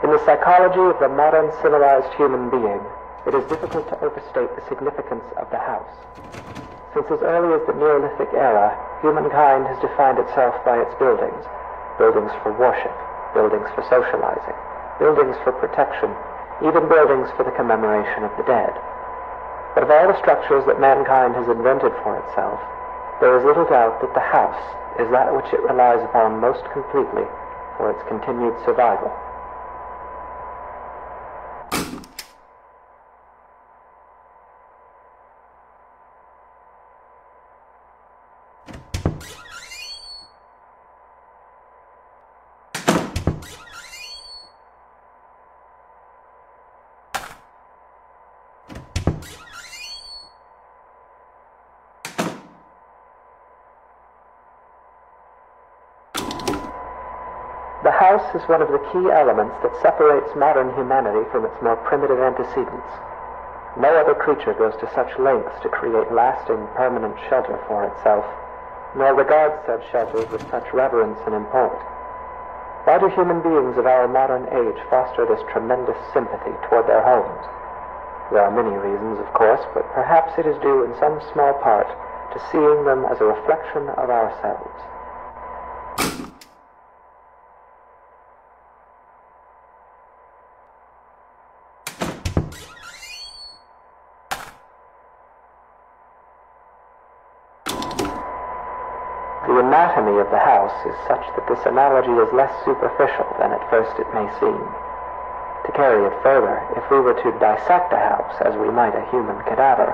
In the psychology of the modern civilized human being, it is difficult to overstate the significance of the house. Since as early as the Neolithic era, humankind has defined itself by its buildings. Buildings for worship, buildings for socializing, buildings for protection, even buildings for the commemoration of the dead. But of all the structures that mankind has invented for itself, there is little doubt that the house is that which it relies upon most completely for its continued survival. The house is one of the key elements that separates modern humanity from its more primitive antecedents. No other creature goes to such lengths to create lasting, permanent shelter for itself, nor regards such shelters with such reverence and import. Why do human beings of our modern age foster this tremendous sympathy toward their homes? There are many reasons, of course, but perhaps it is due in some small part to seeing them as a reflection of ourselves. The anatomy of the house is such that this analogy is less superficial than at first it may seem. To carry it further, if we were to dissect a house as we might a human cadaver,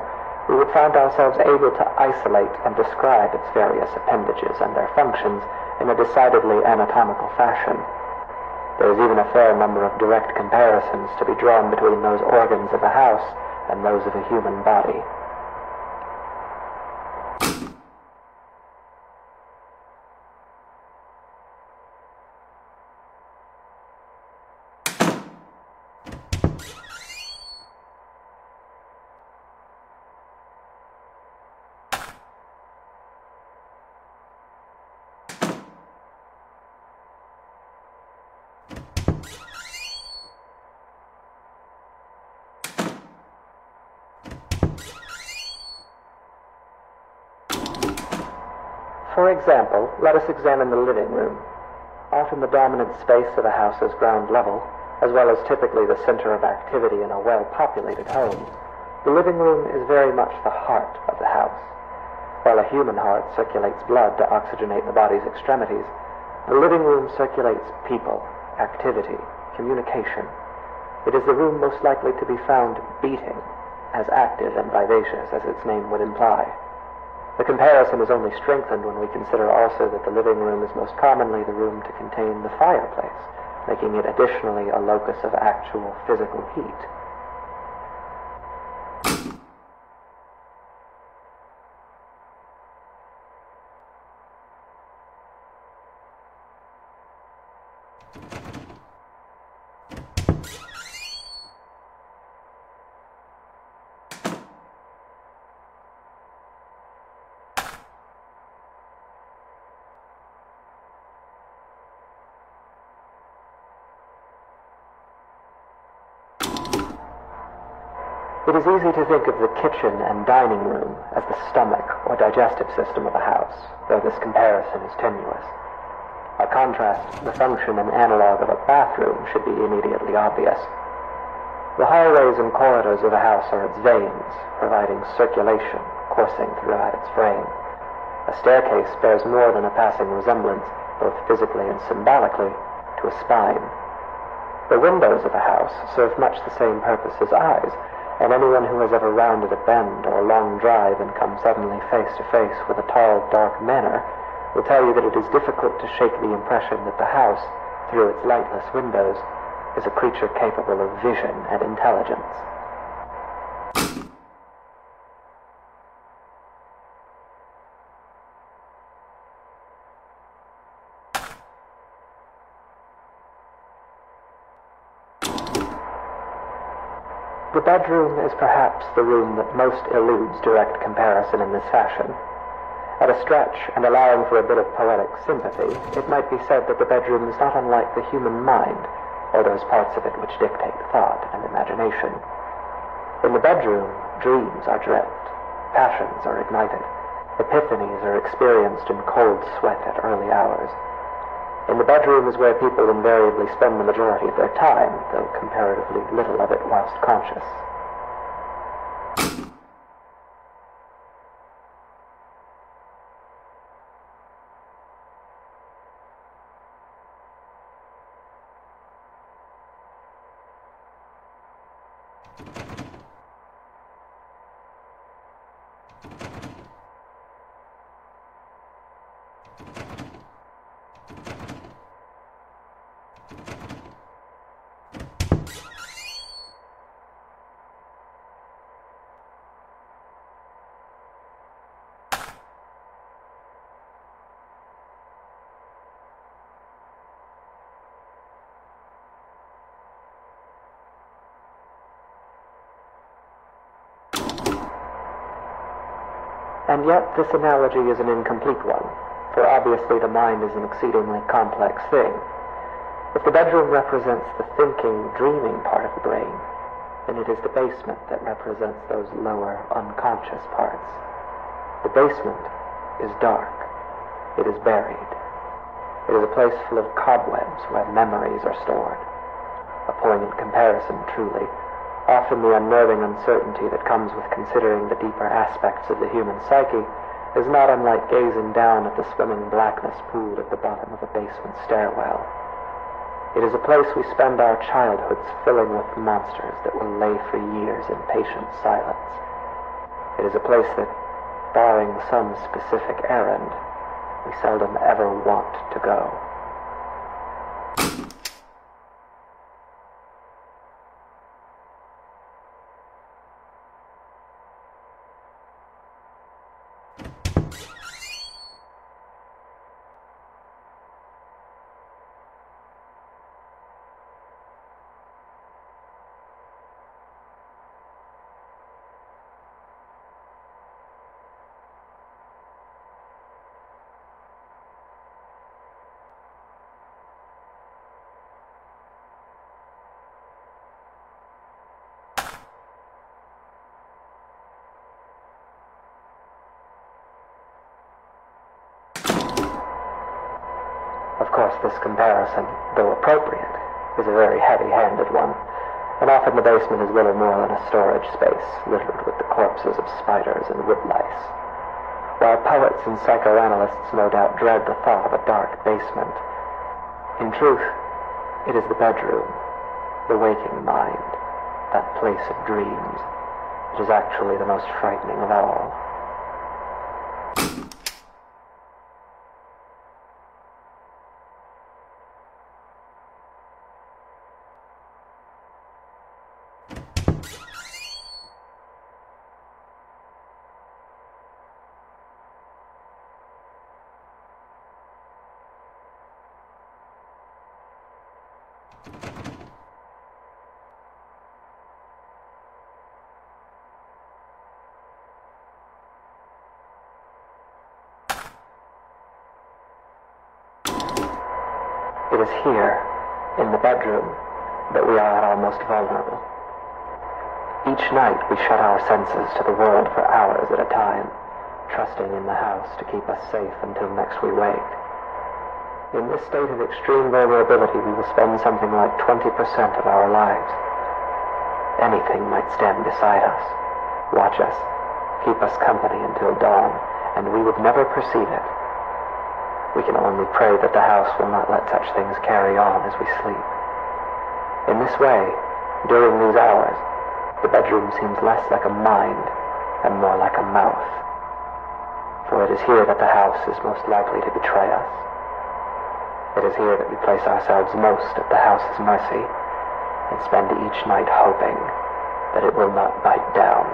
we would find ourselves able to isolate and describe its various appendages and their functions in a decidedly anatomical fashion. There is even a fair number of direct comparisons to be drawn between those organs of a house and those of a human body. For example, let us examine the living room. Often the dominant space of a house's ground level, as well as typically the center of activity in a well-populated home, the living room is very much the heart of the house. While a human heart circulates blood to oxygenate the body's extremities, the living room circulates people, activity, communication. It is the room most likely to be found beating, as active and vivacious as its name would imply. The comparison is only strengthened when we consider also that the living room is most commonly the room to contain the fireplace, making it additionally a locus of actual physical heat. It is easy to think of the kitchen and dining room as the stomach or digestive system of a house, though this comparison is tenuous. By contrast, the function and analog of a bathroom should be immediately obvious. The hallways and corridors of a house are its veins, providing circulation coursing throughout its frame. A staircase bears more than a passing resemblance, both physically and symbolically, to a spine. The windows of a house serve much the same purpose as eyes, and anyone who has ever rounded a bend or a long drive and come suddenly face to face with a tall, dark manor will tell you that it is difficult to shake the impression that the house, through its lightless windows, is a creature capable of vision and intelligence. The bedroom is perhaps the room that most eludes direct comparison in this fashion. At a stretch, and allowing for a bit of poetic sympathy, it might be said that the bedroom is not unlike the human mind, or those parts of it which dictate thought and imagination. In the bedroom, dreams are dreamt, passions are ignited, epiphanies are experienced in cold sweat at early hours. In the bedroom is where people invariably spend the majority of their time, though comparatively little of it whilst conscious. And yet this analogy is an incomplete one, for obviously the mind is an exceedingly complex thing. If the bedroom represents the thinking, dreaming part of the brain, then it is the basement that represents those lower, unconscious parts. The basement is dark. It is buried. It is a place full of cobwebs where memories are stored. A poignant comparison, truly. Often the unnerving uncertainty that comes with considering the deeper aspects of the human psyche is not unlike gazing down at the swimming blackness pooled at the bottom of a basement stairwell. It is a place we spend our childhoods filling with monsters that will lay for years in patient silence. It is a place that, barring some specific errand, we seldom ever want to go. Of course, this comparison, though appropriate, is a very heavy-handed one, and often the basement is little more than a storage space littered with the corpses of spiders and woodlice. While poets and psychoanalysts no doubt dread the thought of a dark basement, in truth, it is the bedroom, the waking mind, that place of dreams. It is actually the most frightening of all. It is here, in the bedroom, that we are at our most vulnerable. Each night we shut our senses to the world for hours at a time, trusting in the house to keep us safe until next we wake. In this state of extreme vulnerability, we will spend something like 20% of our lives. Anything might stand beside us, watch us, keep us company until dawn, and we would never perceive it. We can only pray that the house will not let such things carry on as we sleep. In this way, during these hours, the bedroom seems less like a mind and more like a mouth. For it is here that the house is most likely to betray us. It is here that we place ourselves most at the house's mercy and spend each night hoping that it will not bite down.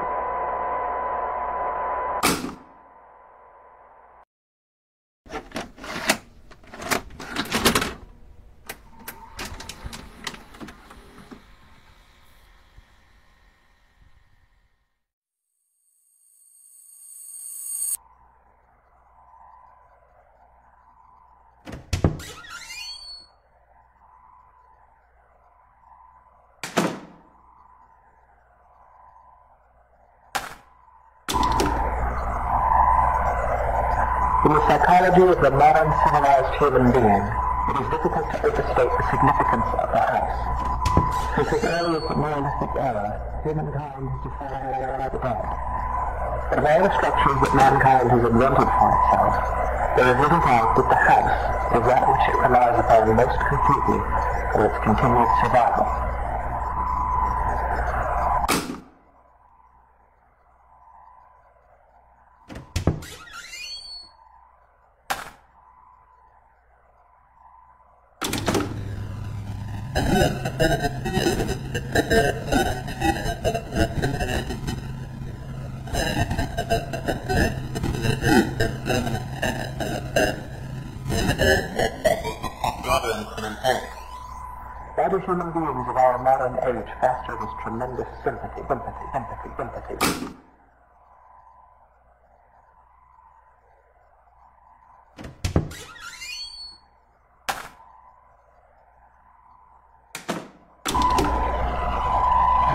In the psychology of the modern civilized human being, it is difficult to overstate the significance of the house. Since as early as the Neolithic era, humankind has decided on the bed. Of all the structures that mankind has invented for itself, there is little doubt that the house is that which it relies upon most completely for its continued survival. Why do human beings of our modern age foster this tremendous sympathy?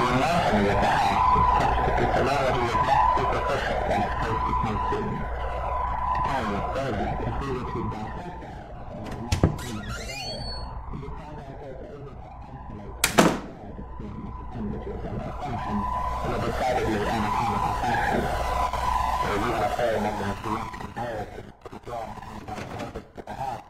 The anatomy of the house is such that the polarity is less superficial than at first it may seem. To carry it further, if we were to dissect the house, we would find ourselves able to isolate and describe its business appendages and their functions in a decidedly anatomical fashion. There is even a fair number of direct comparisons to be drawn between our purpose to the house.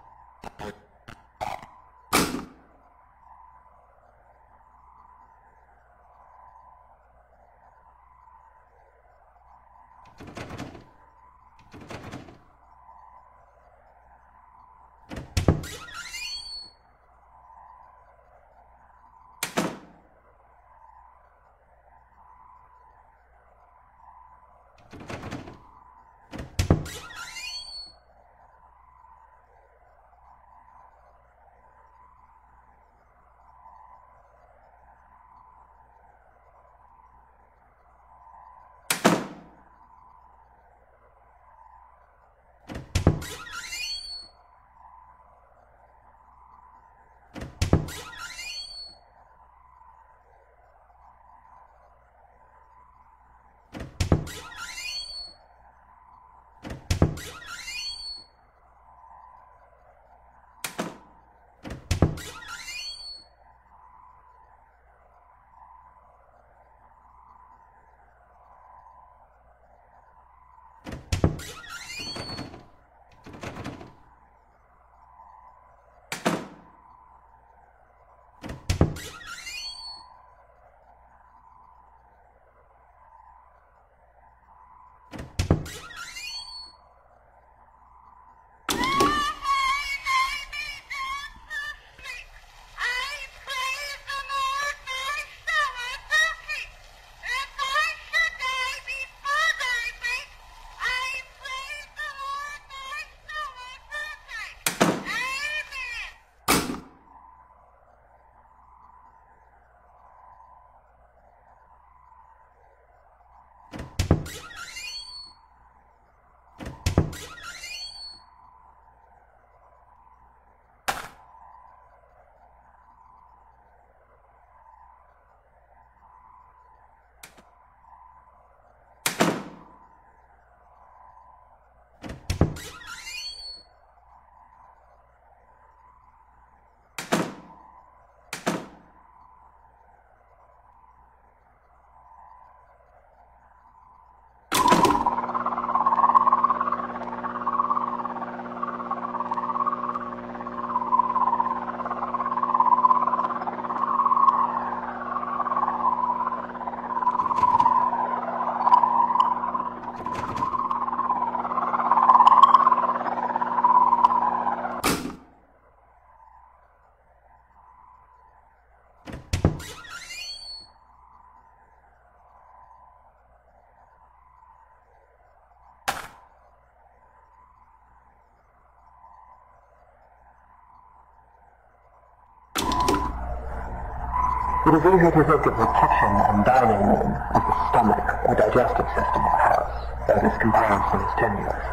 It is easy to think of the kitchen and dining room as the stomach or digestive system of a house, though this comparison is tenuous.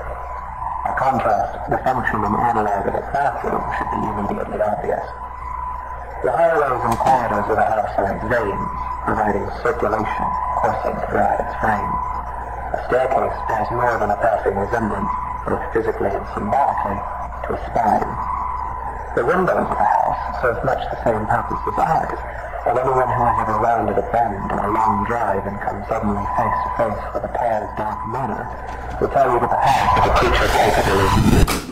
By contrast, the function and analog of a bathroom should be immediately obvious. The hallways and corridors of a house are like veins, providing circulation coursing throughout its frame. A staircase bears more than a passing resemblance, both physically and symbolically, to a spine. The windows of a house serve much the same purpose as eyes, and anyone who has ever rounded a bend or a long drive and come suddenly face to face with a pale, dark manor will tell you that the house is a creature capable of...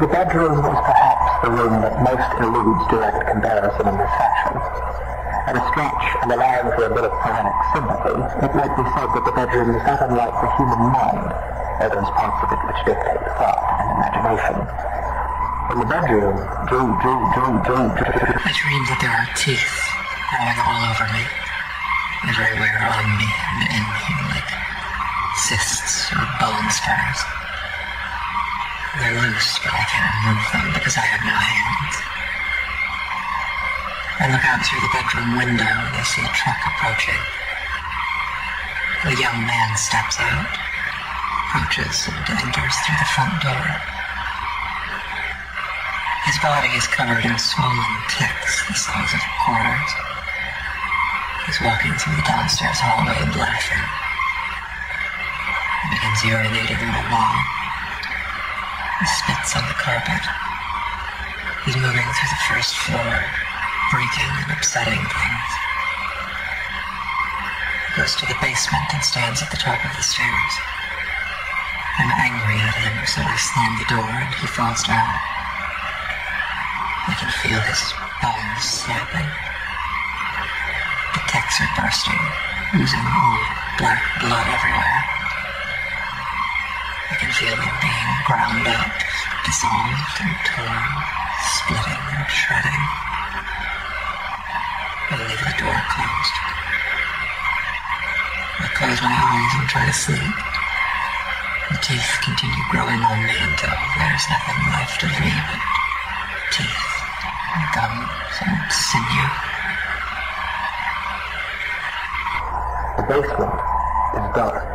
The bedroom is perhaps the room that most eludes direct comparison in this section. At a stretch, and allowing for a bit of poetic sympathy, it might be said that the bedroom is not unlike the human mind, or those parts of it which dictate thought and imagination. In the bedroom, I dream that there are teeth growing all over me, everywhere on me and in me, like cysts or bone spurs. They're loose, but I can't remove them because I have no hands. I look out through the bedroom window and I see a truck approaching. A young man steps out, approaches and enters through the front door. His body is covered in swollen ticks the size of quarters. He's walking through the downstairs hallway laughing. He begins urinating on the wall. He spits on the carpet. He's moving through the first floor, breaking and upsetting things. He goes to the basement and stands at the top of the stairs. I'm angry at him, so I slam the door and he falls down. I can feel his bones snapping. The ticks are bursting, oozing old black blood everywhere. I can feel him being ground up, dissolved and torn, splitting and shredding. I leave the door closed. I close my eyes and try to sleep. The teeth continue growing on me until there's nothing left of me but teeth, and gums, and sinew. The basement is dark.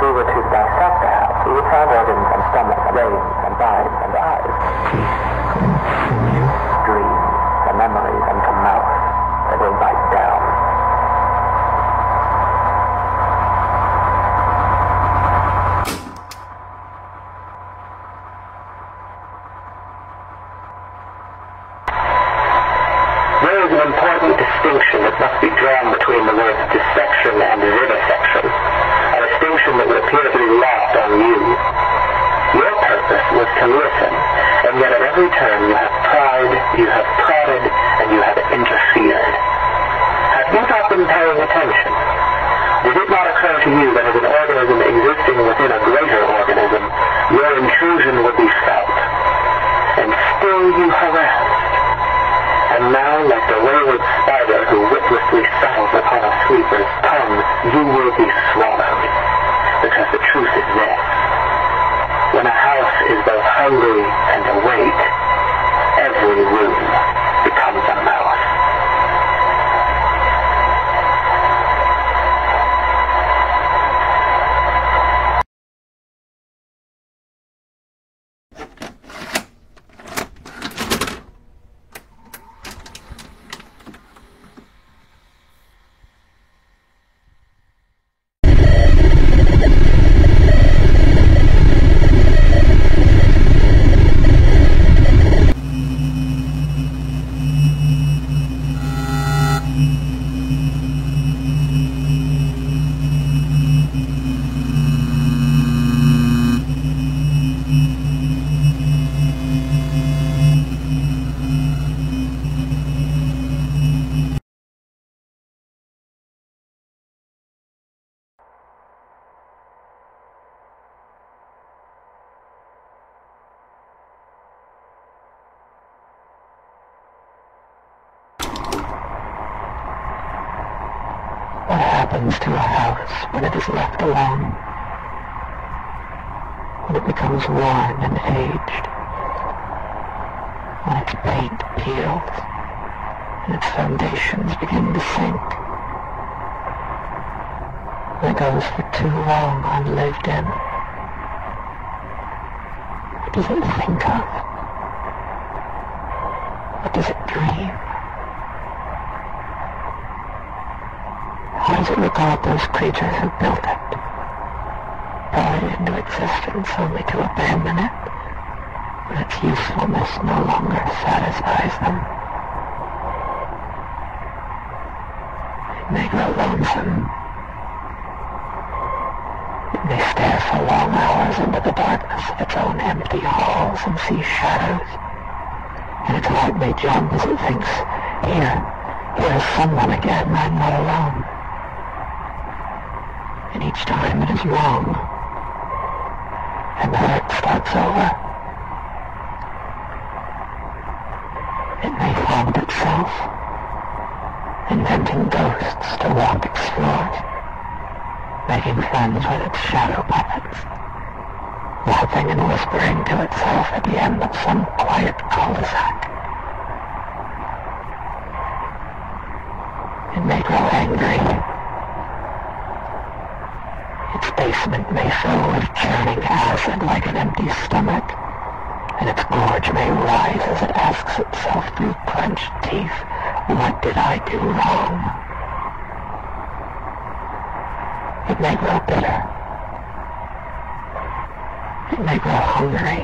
we were to dissect the house, we would find organs and stomach, brains and eyes and eyes, dreams and memories and to mouth that will bite down. There is an important distinction that must be drawn between the words dissection and vivisection, a distinction that would appear to be lost on you. Your purpose was to listen, and yet at every turn you have pried, you have prodded, and you have interfered. Have you not been paying attention? Did it not occur to you that as an organism existing within a greater organism, your intrusion would be felt? And still you harassed. And now, like the wayward spider who witlessly settles upon a sweeper's tongue, you will be swallowed. because the truth is this. When a house is both hungry and awake, every room becomes a mouth. What happens to a house when it is left alone? When it becomes worn and aged? When its paint peels and its foundations begin to sink? When it goes for too long unlived in? What does it think of? What does it dream? How does it regard those creatures who built it, brought it into existence only to abandon it when its usefulness no longer satisfies them? It may grow lonesome. It may stare for long hours into the darkness of its own empty halls and see shadows, and its heart may jump as it thinks, here is someone again, I'm not alone. And each time it is wrong, and the hurt starts over. It may haunt itself, inventing ghosts to walk its floors, making friends with its shadow puppets, laughing and whispering to itself at the end of some quiet cul-de-sac. It may grow angry. Its basement may fill with churning acid like an empty stomach, and its gorge may rise as it asks itself through clenched teeth, what did I do wrong? It may grow bitter. It may grow hungry.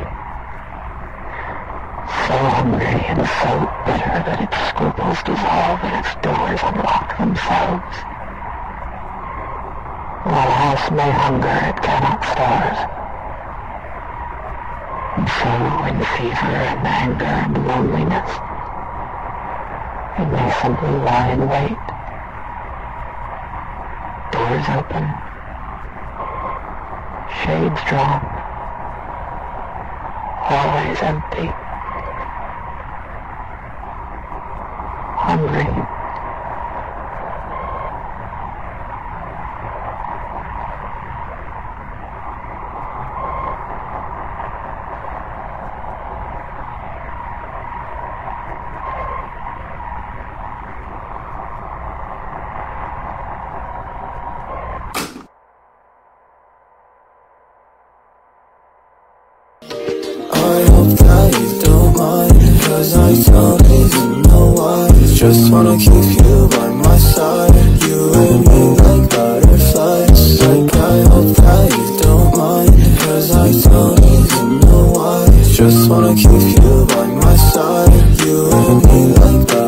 So hungry and so bitter that its scruples dissolve and its doors unlock themselves. While a house may hunger, it cannot starve. And so, in fever and anger and loneliness, it may simply lie in wait. Doors open. Shades drawn. Hallways empty. Hungry. Cause I don't even know why. Just wanna keep you by my side. You and me like butterflies. Like I hope that you don't mind. Cause I don't even know why. Just wanna keep you by my side. You and me like butterflies.